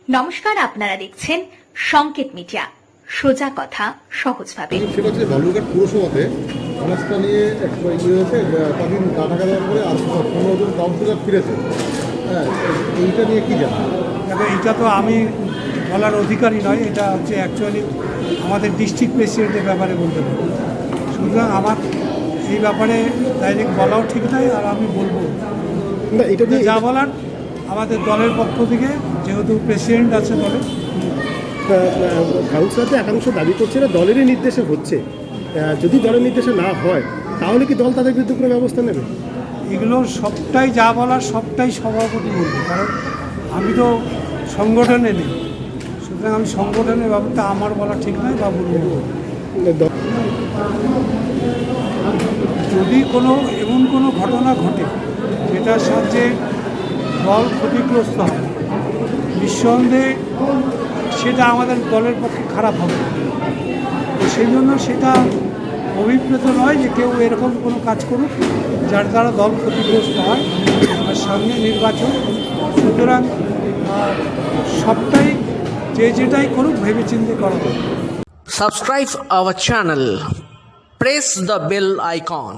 নমস্কার, আপনারা দেখছেন সংকেত মিডিয়া, সোজা কথা সহজভাবে। সেটা হচ্ছে বালুরঘাট পুরসভাতে অনাস্থা নিয়ে হয়েছে, কদিন টাকা দেওয়ার পরে আর 15 জন কাউন্সিলর ফিরেছে। হ্যাঁ, এইটা নিয়ে কি জানা? দেখো, এটা তো আমি বলার অধিকারী নয়, এটা হচ্ছে অ্যাকচুয়ালি আমাদের ডিস্ট্রিক্ট প্রেসিডেন্টের ব্যাপারে বলতে পারি। সুতরাং আমার এই ব্যাপারে ডাইরেক্ট বলাও ঠিক নয়, আর আমি বলবো না, এটা নিয়ে যা বলার আমাদের দলের পক্ষ থেকে, যেহেতু প্রেসিডেন্ট আছে দলের। কাউন্সিলরদের একাংশ দাবি করছে না দলেরই নির্দেশে হচ্ছে। যদি দলের নির্দেশে না হয় তাহলে কি দল তাদের বিরুদ্ধে কোনো ব্যবস্থা নেবে? এগুলো সবটাই যা বলার সবটাই সভাপতি বলবে, কারণ আমি তো সংগঠনে নেই। সুতরাং আমি সংগঠনের ব্যাপারটা আমার বলা ঠিক নয় বা বলবো। যদি এমন কোনো ঘটনা ঘটে যেটার সাহায্যে দল ক্ষতিগ্রস্ত হয়, নিঃসন্দেহে সেটা আমাদের দলের পক্ষে খারাপ হবে। তো সেই জন্য সেটা অভিপ্রেত নয় যে কেউ এরকম কোনো কাজ করুক যার দ্বারা দল ক্ষতিগ্রস্ত হয়, আর সামনে নির্বাচন। সুতরাং সবটাই যেটাই করুক ভেবেচিন্তে করা হবে। Subscribe our channel. Press the bell icon.